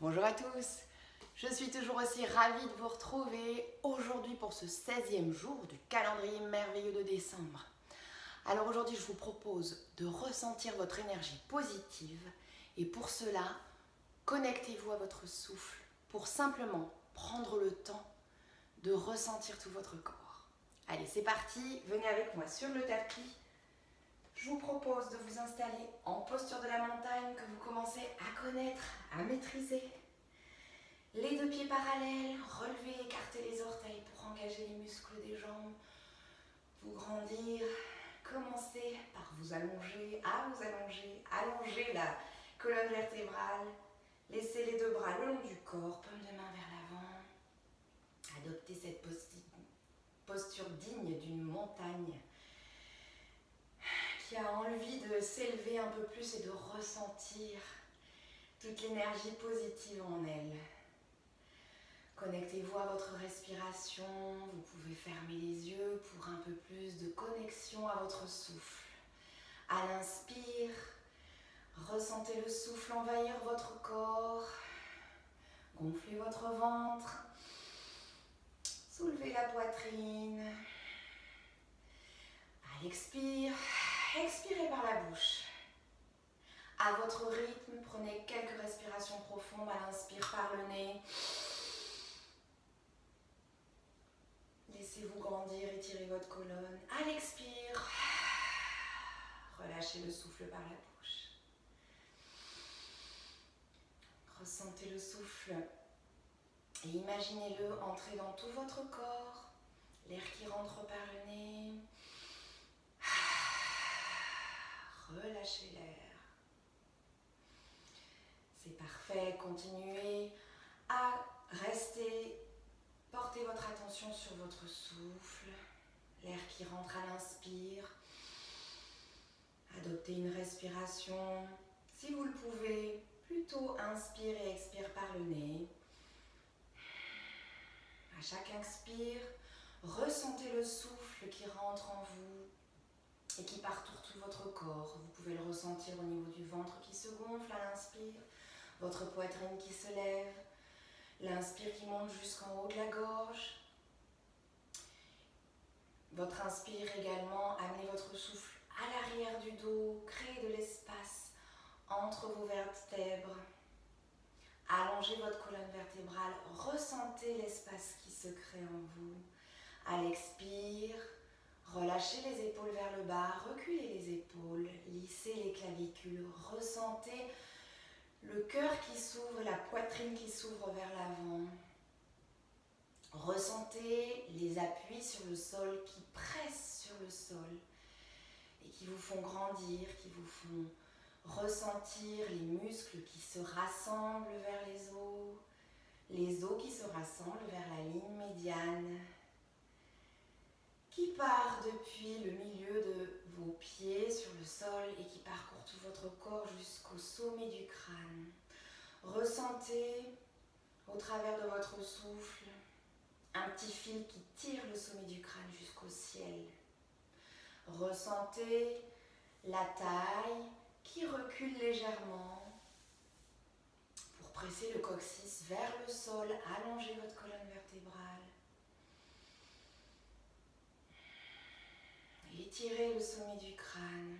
Bonjour à tous, je suis toujours aussi ravie de vous retrouver aujourd'hui pour ce 16e jour du calendrier merveilleux de décembre. Alors aujourd'hui je vous propose de ressentir votre énergie positive et pour cela, connectez-vous à votre souffle pour simplement prendre le temps de ressentir tout votre corps. Allez, c'est parti, venez avec moi sur le tapis. Je vous propose de vous installer en posture de la montagne que vous commencez à connaître, à maîtriser. Les deux pieds parallèles, relevez, écartez les orteils pour engager les muscles des jambes, vous grandir. Commencez par vous allonger, allonger la colonne vertébrale. Laissez les deux bras le long du corps, paume de main vers l'avant. Adoptez cette posture digne d'une montagne qui a envie de s'élever un peu plus et de ressentir toute l'énergie positive en elle. Connectez-vous à votre respiration, vous pouvez fermer les yeux pour un peu plus de connexion à votre souffle. À l'inspire, ressentez le souffle envahir votre corps, gonflez votre ventre, soulevez la poitrine. À l'expire, expirez par la bouche. À votre rythme, prenez quelques respirations profondes. À l'inspire par le nez. Laissez-vous grandir, étirez votre colonne. À l'expire, relâchez le souffle par la bouche. Ressentez le souffle et imaginez-le entrer dans tout votre corps. L'air qui rentre par le nez. Relâchez l'air. C'est parfait, continuez à rester. Portez votre attention sur votre souffle, l'air qui rentre à l'inspire. Adoptez une respiration, si vous le pouvez, plutôt inspire et expire par le nez. À chaque inspire, ressentez le souffle qui rentre en vous et qui parcourt tout votre corps. Vous pouvez le ressentir au niveau du ventre qui se gonfle à l'inspire, votre poitrine qui se lève. L'inspire qui monte jusqu'en haut de la gorge. Votre inspire également, amenez votre souffle à l'arrière du dos, créez de l'espace entre vos vertèbres. Allongez votre colonne vertébrale, ressentez l'espace qui se crée en vous. À l'expire, relâchez les épaules vers le bas, reculez les épaules, lissez les clavicules, ressentez le cœur qui s'ouvre, la poitrine qui s'ouvre vers l'avant. Ressentez les appuis sur le sol qui pressent sur le sol et qui vous font grandir, qui vous font ressentir les muscles qui se rassemblent vers les os qui se rassemblent vers la ligne médiane, qui part depuis le milieu de vos pieds sur le sol et qui parcourt tout votre corps jusqu'au sommet du crâne. Ressentez au travers de votre souffle un petit fil qui tire le sommet du crâne jusqu'au ciel. Ressentez la taille qui recule légèrement pour presser le coccyx vers le sol, allonger votre colonne vertébrale. Étirez le sommet du crâne.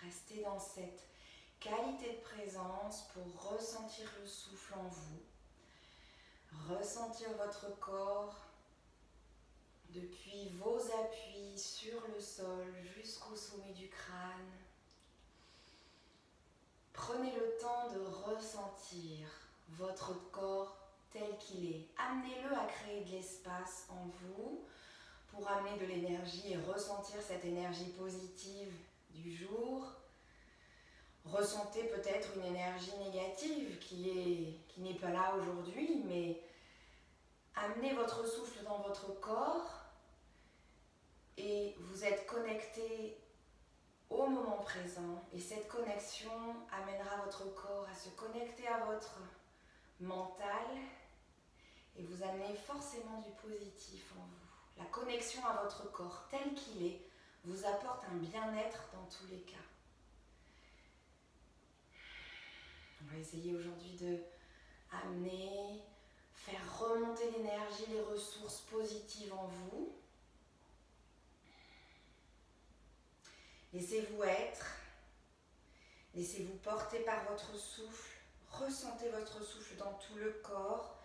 Restez dans cette qualité de présence pour ressentir le souffle en vous. Ressentir votre corps depuis vos appuis sur le sol jusqu'au sommet du crâne. Prenez le temps de ressentir votre corps tel qu'il est. Amenez-le à créer de l'espace en vous pour amener de l'énergie et ressentir cette énergie positive du jour. Ressentez peut-être une énergie négative qui n'est pas là aujourd'hui, mais amenez votre souffle dans votre corps et vous êtes connecté au moment présent. Et cette connexion amènera votre corps à se connecter à votre mental et vous amenez forcément du positif en vous. La connexion à votre corps tel qu'il est vous apporte un bien-être dans tous les cas. On va essayer aujourd'hui de amener, faire remonter l'énergie, les ressources positives en vous. Laissez-vous être, laissez-vous porter par votre souffle, ressentez votre souffle dans tout le corps,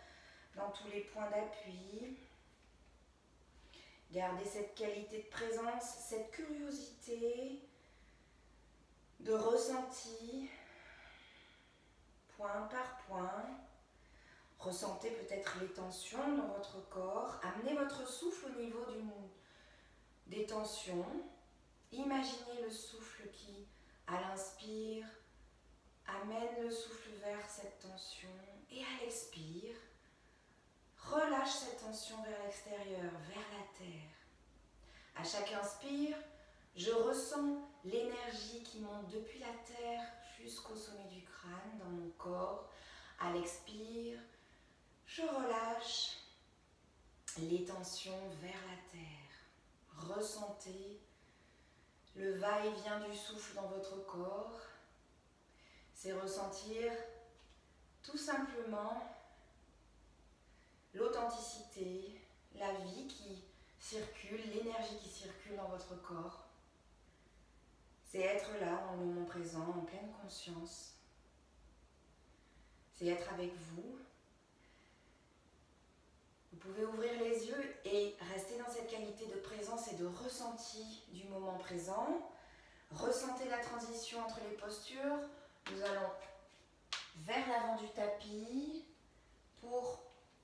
dans tous les points d'appui. Gardez cette qualité de présence, cette curiosité, de ressenti, point par point. Ressentez peut-être les tensions dans votre corps. Amenez votre souffle au niveau des tensions. Imaginez le souffle qui, à l'inspire, amène le souffle vers cette tension. Et à l'expire, relâche cette tension vers l'extérieur, vers la terre. À chaque inspire, je ressens l'énergie qui monte depuis la terre jusqu'au sommet du crâne, dans mon corps. À l'expire, je relâche les tensions vers la terre. Ressentez le va-et-vient du souffle dans votre corps. C'est ressentir tout simplement l'authenticité, la vie qui circule, l'énergie qui circule dans votre corps. C'est être là dans le moment présent, en pleine conscience. C'est être avec vous. Vous pouvez ouvrir les yeux et rester dans cette qualité de présence et de ressenti du moment présent. Ressentez la transition entre les postures. Nous allons vers l'avant du tapis pour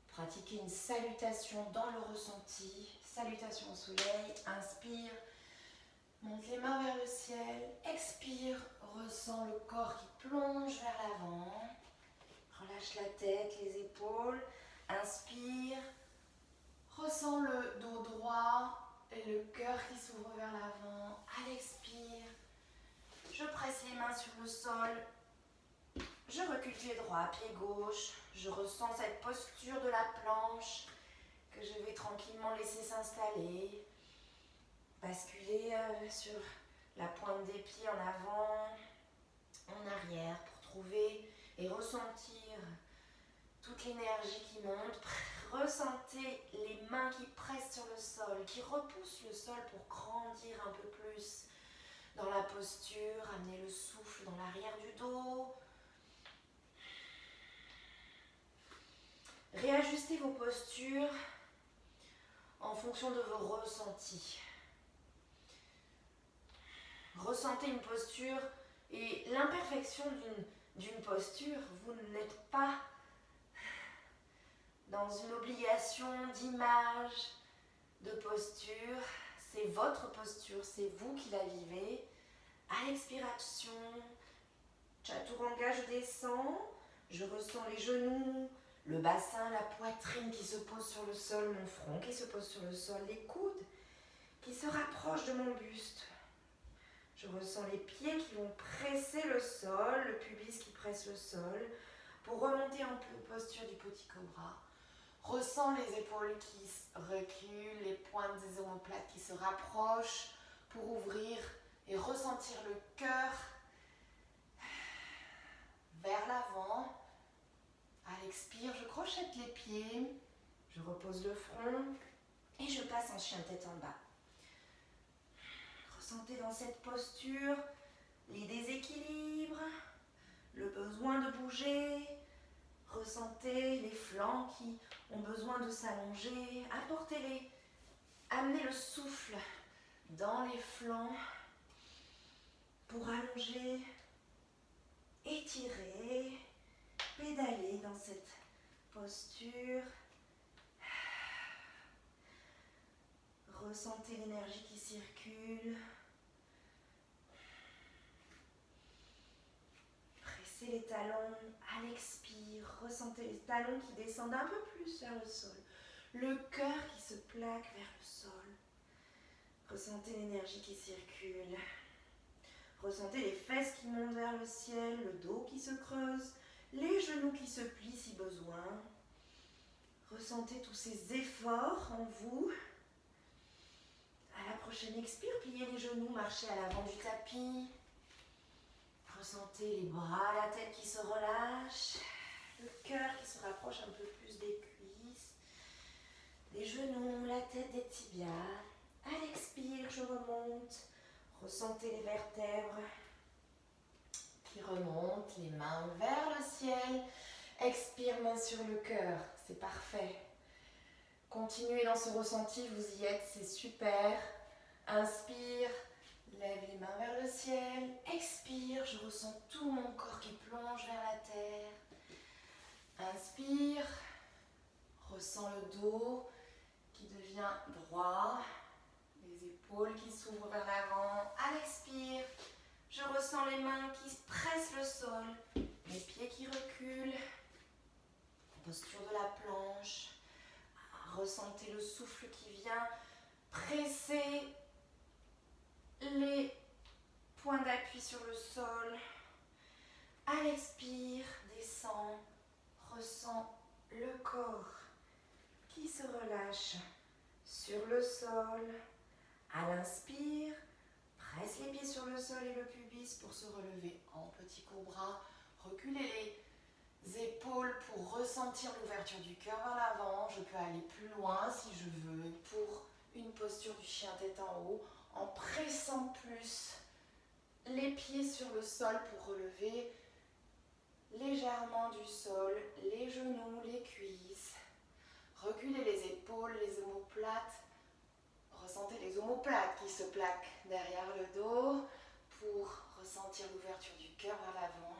pratiquer une salutation dans le ressenti. Salutation au soleil. Inspire. Monte les mains vers le ciel. Expire. Ressens le corps qui plonge vers l'avant. Relâche la tête, les épaules. Inspire. Ressens le dos droit et le cœur qui s'ouvre vers l'avant. À l'expire, je presse les mains sur le sol. Je recule pied droit, pied gauche. Je ressens cette posture de la planche que je vais tranquillement laisser s'installer. Basculer sur la pointe des pieds en avant, en arrière pour trouver et ressentir toute l'énergie qui monte. Ressentez les mains qui pressent sur le sol, qui repoussent le sol pour grandir un peu plus dans la posture. Amenez le souffle dans l'arrière du dos. Réajustez vos postures en fonction de vos ressentis. Ressentez une posture et l'imperfection d'une posture. Vous n'êtes pas dans une obligation d'image, de posture. C'est votre posture, c'est vous qui la vivez. À l'expiration, Chaturanga, je descends. Je ressens les genoux, le bassin, la poitrine qui se pose sur le sol, mon front qui se pose sur le sol, les coudes qui se rapprochent de mon buste. Je ressens les pieds qui vont presser le sol, le pubis qui presse le sol, pour remonter en posture du petit cobra. Ressens les épaules qui reculent, les pointes des omoplates qui se rapprochent pour ouvrir et ressentir le cœur vers l'avant. À l'expire, je crochette les pieds, je repose le front et je passe en chien tête en bas. Ressentez dans cette posture les déséquilibres, le besoin de bouger. Ressentez les flancs qui ont besoin de s'allonger. Apportez-les. Amenez le souffle dans les flancs pour allonger, étirer, pédaler dans cette posture. Ressentez l'énergie qui circule. Pressez les talons à l'expire. Ressentez les talons qui descendent un peu plus vers le sol. Le cœur qui se plaque vers le sol. Ressentez l'énergie qui circule. Ressentez les fesses qui montent vers le ciel, le dos qui se creuse, les genoux qui se plient si besoin. Ressentez tous ces efforts en vous. À la prochaine expire, pliez les genoux, marchez à l'avant du tapis. Ressentez les bras, la tête qui se relâche, le cœur qui se les genoux, la tête des tibias. À l'expire, je remonte. Ressentez les vertèbres qui remontent, les mains vers le ciel. Expire, main sur le cœur, c'est parfait. Continuez dans ce ressenti, vous y êtes, c'est super. Inspire, lève les mains vers le ciel. Expire, je ressens tout mon corps qui plonge vers la terre. Inspire, ressens le dos qui devient droit, les épaules qui s'ouvrent vers l'avant. À l'expire, je ressens les mains qui pressent le sol, les pieds qui reculent, posture de la planche. Ressentez le souffle qui vient presser les points d'appui sur le sol. À l'expire, descend, ressent le corps qui se relâche sur le sol. À l'inspire, presse les pieds sur le sol et le pubis pour se relever en petit cobra. Reculez les épaules pour ressentir l'ouverture du cœur vers l'avant. Je peux aller plus loin si je veux pour une posture du chien tête en haut en pressant plus les pieds sur le sol pour relever légèrement du sol les genoux, les cuisses. Reculez les épaules, les omoplates. Ressentez les omoplates qui se plaquent derrière le dos pour ressentir l'ouverture du cœur vers l'avant.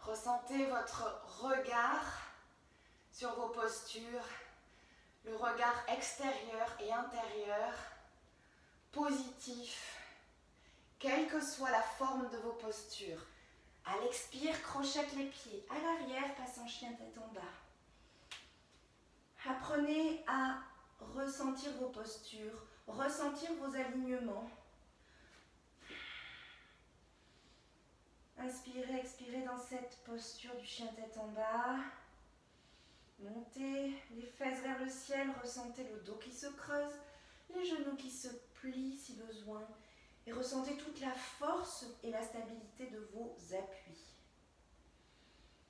Ressentez votre regard sur vos postures, le regard extérieur et intérieur, positif, quelle que soit la forme de vos postures. À l'expire, crochette les pieds. À l'arrière, passe en chien tête en bas. Apprenez à ressentir vos postures, ressentir vos alignements. Inspirez, expirez dans cette posture du chien tête en bas. Montez les fesses vers le ciel, ressentez le dos qui se creuse, les genoux qui se plient si besoin. Et ressentez toute la force et la stabilité de vos appuis.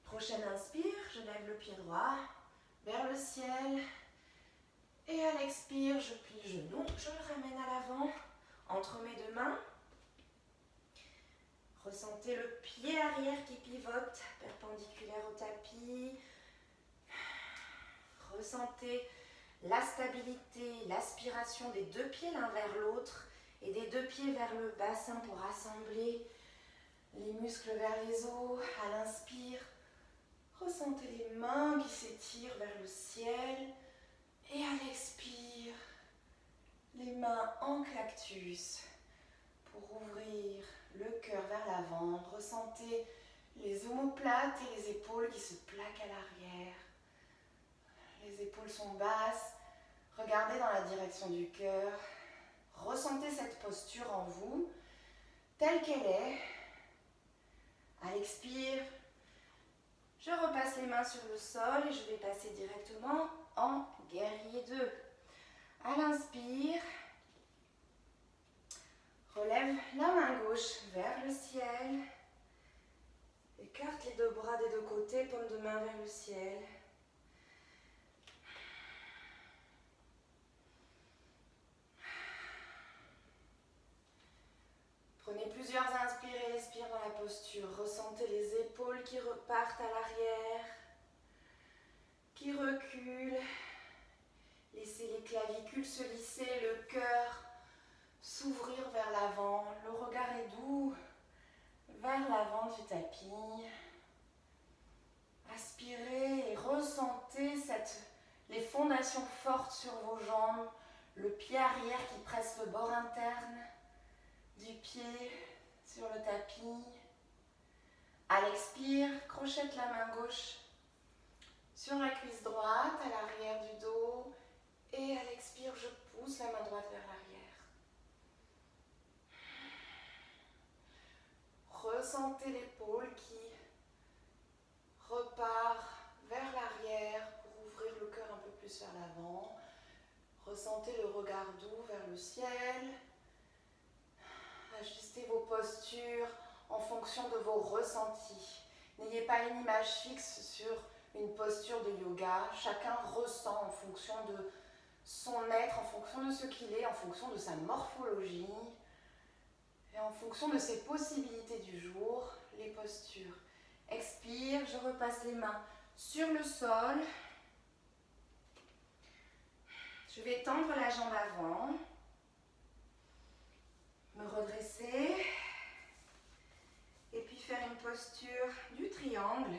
Prochaine inspire, je lève le pied droit vers le ciel. Et à l'expire, je plie le genou, je le ramène à l'avant, entre mes deux mains. Ressentez le pied arrière qui pivote, perpendiculaire au tapis. Ressentez la stabilité, l'aspiration des deux pieds l'un vers l'autre et des deux pieds vers le bassin pour rassembler les muscles vers les os. À l'inspire, ressentez les mains qui s'étirent vers le ciel. Et à l'expire, les mains en cactus pour ouvrir le cœur vers l'avant. Ressentez les omoplates et les épaules qui se plaquent à l'arrière. Les épaules sont basses. Regardez dans la direction du cœur. Ressentez cette posture en vous, telle qu'elle est. À l'expire, je repasse les mains sur le sol et je vais passer directement en guerrier 2. À l'inspire, relève la main gauche vers le ciel. Écarte les deux bras des deux côtés, paume de main vers le ciel. Prenez plusieurs inspires et expires dans la posture. Ressentez les épaules qui repartent à l'arrière, qui reculent. Laissez les clavicules se lisser, le cœur s'ouvrir vers l'avant. Le regard est doux vers l'avant du tapis. Aspirez et ressentez les fondations fortes sur vos jambes, le pied arrière qui presse le bord interne du pied sur le tapis. À l'expire, crochette la main gauche sur la cuisse droite, à l'arrière du dos. Et à l'expire, je pousse la main droite vers l'arrière. Ressentez l'épaule qui repart vers l'arrière pour ouvrir le cœur un peu plus vers l'avant. Ressentez le regard doux vers le ciel. Ajustez vos postures en fonction de vos ressentis. N'ayez pas une image fixe sur une posture de yoga. Chacun ressent en fonction de son être, en fonction de ce qu'il est, en fonction de sa morphologie et en fonction de ses possibilités du jour, les postures. Expire, je repasse les mains sur le sol. Je vais tendre la jambe avant, me redresser et puis faire une posture du triangle.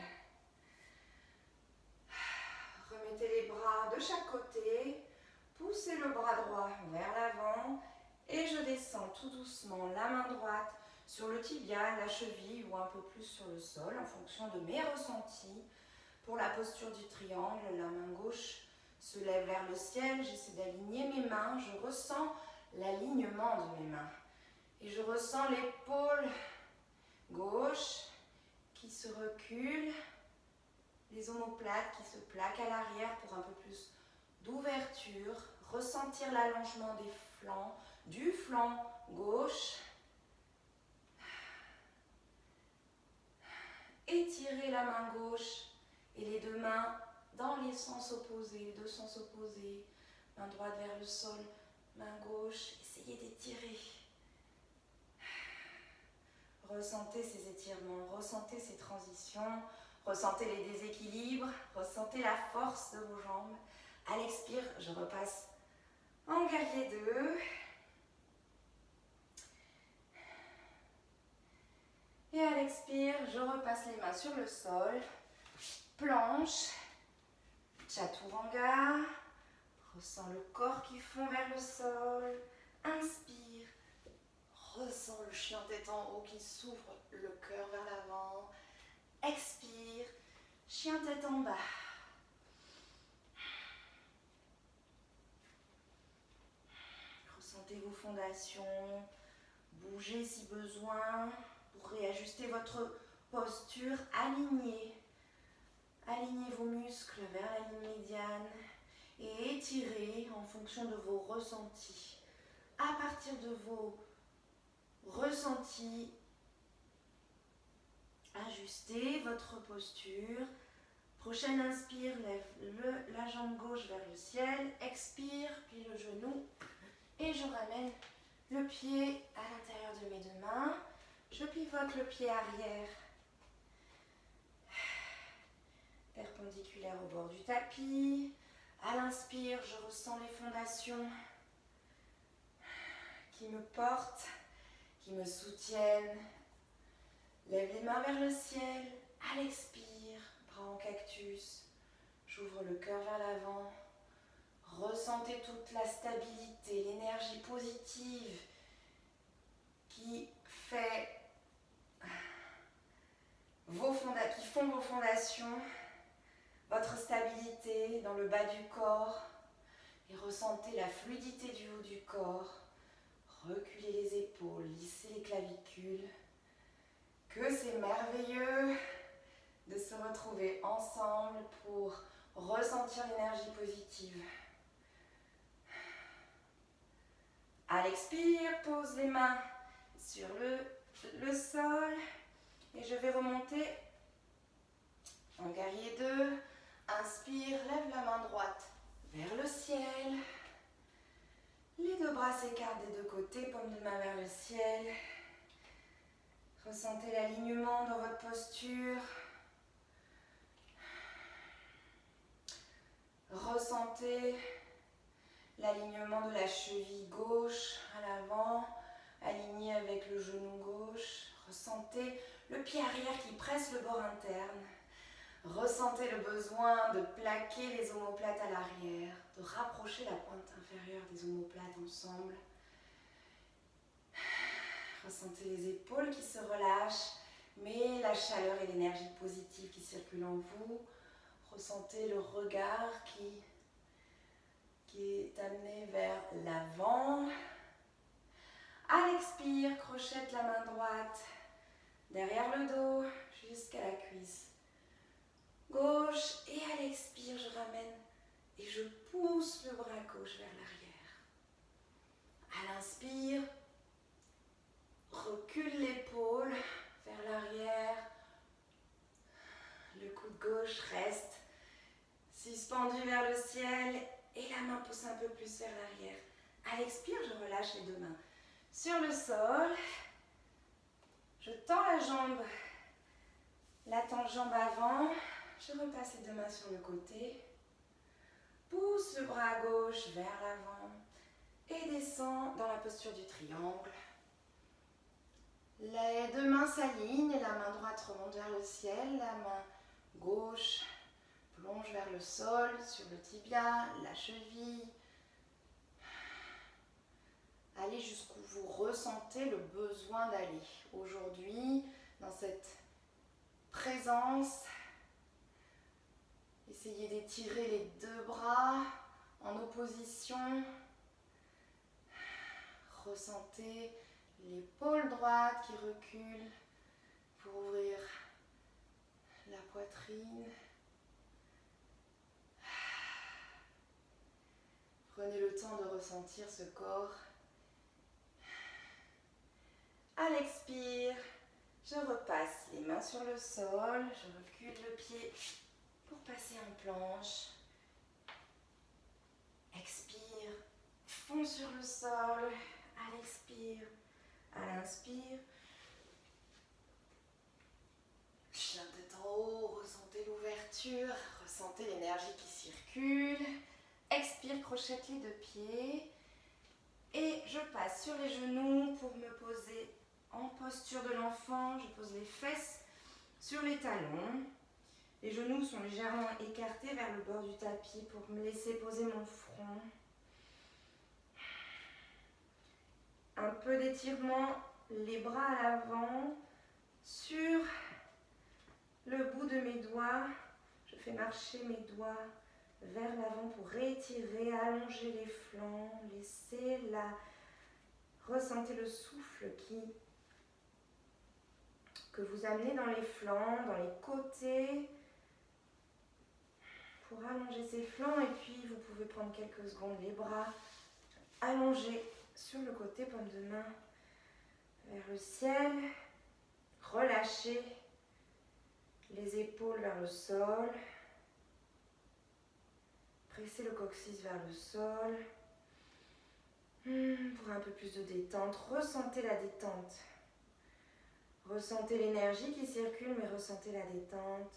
Remettez les bras de chaque côté, poussez le bras droit vers l'avant et je descends tout doucement la main droite sur le tibia, la cheville ou un peu plus sur le sol en fonction de mes ressentis. Pour la posture du triangle, la main gauche se lève vers le ciel, j'essaie d'aligner mes mains, je ressens l'alignement de mes mains. Et je ressens l'épaule gauche qui se recule, les omoplates qui se plaquent à l'arrière pour un peu plus d'ouverture. Ressentir l'allongement des flancs, du flanc gauche. Étirer la main gauche et les deux mains dans les sens opposés, les deux sens opposés. Main droite vers le sol, main gauche. Essayez d'étirer. Ressentez ces étirements, ressentez ces transitions, ressentez les déséquilibres, ressentez la force de vos jambes. À l'expire, je repasse en guerrier 2. Et à l'expire, je repasse les mains sur le sol, planche, chaturanga, ressens le corps qui fond vers le sol, inspire, ressens le chien tête en haut qui s'ouvre, le cœur vers l'avant, expire, chien tête en bas. Ressentez vos fondations, bougez si besoin. Pour réajuster votre posture, alignez vos muscles vers la ligne médiane et étirez en fonction de vos ressentis. À partir de vos ressentis, ajustez votre posture. Prochaine inspire, lève la jambe gauche vers le ciel, expire, plie le genou et je ramène le pied à l'intérieur de mes deux mains. Je pivote le pied arrière, perpendiculaire au bord du tapis. À l'inspire, je ressens les fondations qui me portent, qui me soutiennent. Lève les mains vers le ciel. À l'expire, bras en cactus. J'ouvre le cœur vers l'avant. Ressentez toute la stabilité, l'énergie positive qui font vos fondations, votre stabilité dans le bas du corps et ressentez la fluidité du haut du corps. Reculez les épaules, lissez les clavicules. Que c'est merveilleux de se retrouver ensemble pour ressentir l'énergie positive. À l'expire, pose les mains sur le sol et je vais remonter en guerrier 2. Inspire, lève la main droite vers le ciel. Les deux bras s'écartent des deux côtés, paume de main vers le ciel. Ressentez l'alignement dans votre posture. Ressentez l'alignement de la cheville gauche à l'avant, aligné avec le genou gauche. Ressentez le pied arrière qui presse le bord interne. Ressentez le besoin de plaquer les omoplates à l'arrière, de rapprocher la pointe inférieure des omoplates ensemble. Ressentez les épaules qui se relâchent, mais la chaleur et l'énergie positive qui circulent en vous. Ressentez le regard qui est amené vers l'avant. À l'expire, crochette la main droite derrière le dos jusqu'à la cuisse gauche. Et à l'expire, je ramène et je pousse le bras gauche vers l'arrière. À l'inspire, recule l'épaule vers l'arrière. Le coude gauche reste suspendu vers le ciel et la main pousse un peu plus vers l'arrière. À l'expire, je relâche les deux mains sur le sol. Je tends la jambe avant. Je repasse les deux mains sur le côté. Pousse le bras à gauche vers l'avant et descends dans la posture du triangle. Les deux mains s'alignent, la main droite remonte vers le ciel, la main gauche plonge vers le sol, sur le tibia, la cheville. Allez jusqu'où vous ressentez le besoin d'aller. Aujourd'hui, dans cette présence, essayez d'étirer les deux bras en opposition. Ressentez l'épaule droite qui recule pour ouvrir la poitrine. Prenez le temps de ressentir ce corps. À l'expire, je repasse les mains sur le sol, je recule le pied pour passer en planche. Expire, fond sur le sol. À l'expire, à l'inspire. Chien de tête en haut, ressentez l'ouverture, ressentez l'énergie qui circule. Expire, crochette les deux pieds. Et je passe sur les genoux pour me poser en posture de l'enfant. Je pose les fesses sur les talons. Les genoux sont légèrement écartés vers le bord du tapis pour me laisser poser mon front. Un peu d'étirement, les bras à l'avant, sur le bout de mes doigts. Je fais marcher mes doigts vers l'avant pour réétirer, allonger les flancs, laisser la... Ressentez le souffle que vous amenez dans les flancs, dans les côtés, pour allonger ces flancs. Et puis vous pouvez prendre quelques secondes, les bras allongés sur le côté, paume de main vers le ciel. Relâchez les épaules vers le sol. Pressez le coccyx vers le sol. Pour un peu plus de détente, ressentez la détente. Ressentez l'énergie qui circule, mais ressentez la détente.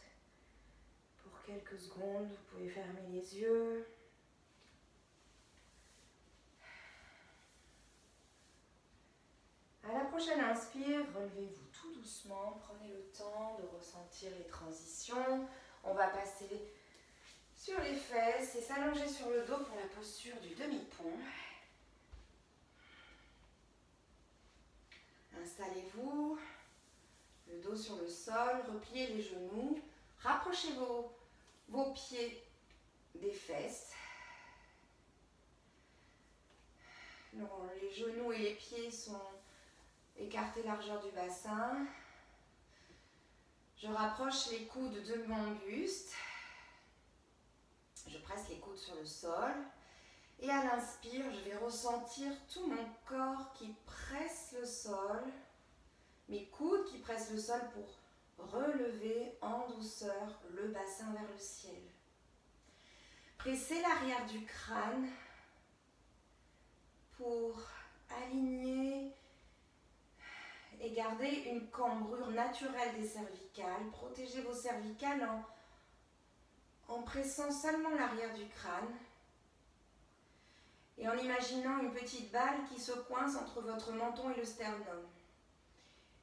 Pour quelques secondes, vous pouvez fermer les yeux. À la prochaine inspire, relevez-vous tout doucement. Prenez le temps de ressentir les transitions. On va passer sur les fesses et s'allonger sur le dos pour la posture du demi-pont. Installez-vous, le dos sur le sol, repliez les genoux, rapprochez vos pieds des fesses. Les genoux et les pieds sont écartés largeur du bassin. Je rapproche les coudes de mon buste. Je presse les coudes sur le sol. Et à l'inspire, je vais ressentir tout mon corps qui presse le sol. Mes coudes qui pressent le sol pour relever en douceur le bassin vers le ciel. Pressez l'arrière du crâne pour aligner et garder une cambrure naturelle des cervicales. Protégez vos cervicales en pressant seulement l'arrière du crâne et en imaginant une petite balle qui se coince entre votre menton et le sternum.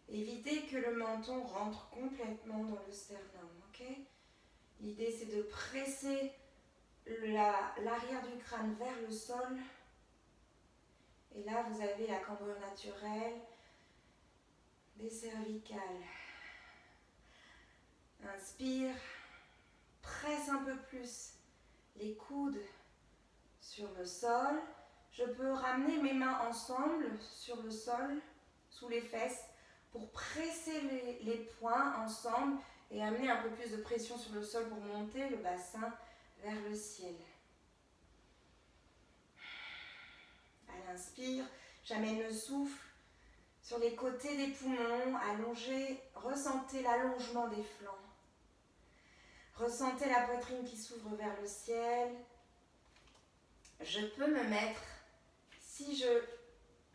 Évitez que le menton rentre complètement dans le sternum, ok? L'idée, c'est de presser l'arrière du crâne vers le sol. Et là, vous avez la cambrure naturelle des cervicales. Inspire, presse un peu plus les coudes sur le sol. Je peux ramener mes mains ensemble sur le sol, sous les fesses, pour presser les poings ensemble et amener un peu plus de pression sur le sol pour monter le bassin vers le ciel. À l'inspire, j'amène le souffle sur les côtés des poumons, allongez, ressentez l'allongement des flancs. Ressentez la poitrine qui s'ouvre vers le ciel. Je peux me mettre, si je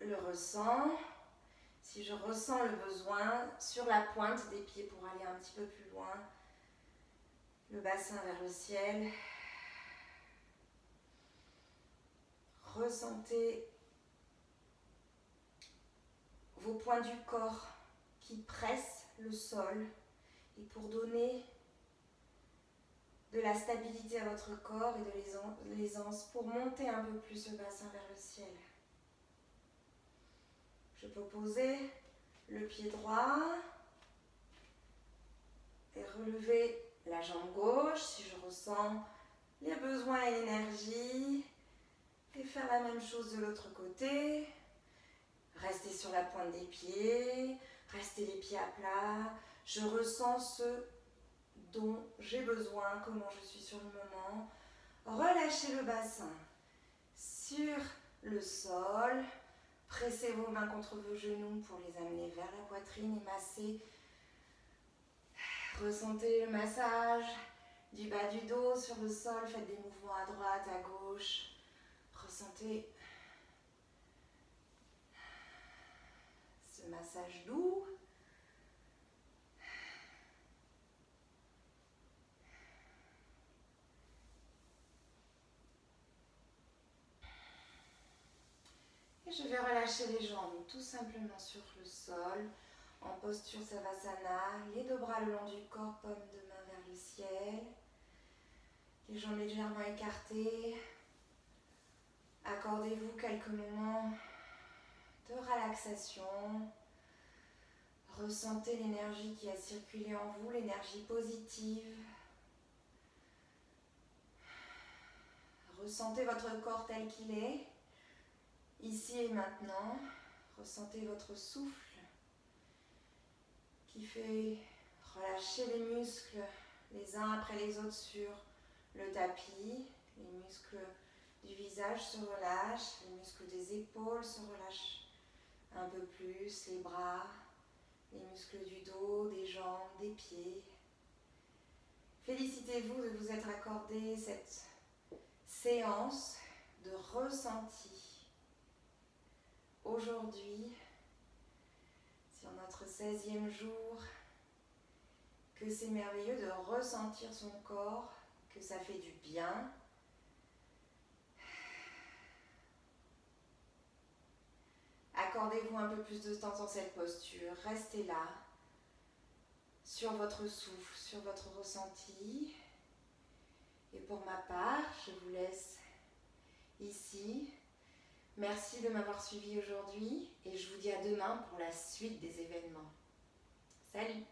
le ressens, si je ressens le besoin, sur la pointe des pieds pour aller un petit peu plus loin. Le bassin vers le ciel. Ressentez vos points du corps qui pressent le sol. Et pour donner de la stabilité à votre corps et de l'aisance, pour monter un peu plus le bassin vers le ciel. Je peux poser le pied droit et relever la jambe gauche si je ressens les besoins et l'énergie. Et faire la même chose de l'autre côté. Restez sur la pointe des pieds, restez les pieds à plat. Je ressens ce dont j'ai besoin, comment je suis sur le moment. Relâchez le bassin sur le sol. Pressez vos mains contre vos genoux pour les amener vers la poitrine et massez. Ressentez le massage du bas du dos sur le sol. Faites des mouvements à droite, à gauche. Ressentez ce massage doux. Et je vais relâcher les jambes tout simplement sur le sol, en posture Savasana, les deux bras le long du corps, paume de main vers le ciel, les jambes légèrement écartées. Accordez-vous quelques moments de relaxation. Ressentez l'énergie qui a circulé en vous, l'énergie positive. Ressentez votre corps tel qu'il est, ici et maintenant. Ressentez votre souffle qui fait relâcher les muscles les uns après les autres sur le tapis. Les muscles du visage se relâchent, les muscles des épaules se relâchent un peu plus, les bras, les muscles du dos, des jambes, des pieds. Félicitez-vous de vous être accordé cette séance de ressenti. Aujourd'hui, sur notre 16e jour, que c'est merveilleux de ressentir son corps, que ça fait du bien. Accordez-vous un peu plus de temps dans cette posture, restez là, sur votre souffle, sur votre ressenti. Et pour ma part, je vous laisse ici. Merci de m'avoir suivi aujourd'hui et je vous dis à demain pour la suite des événements. Salut!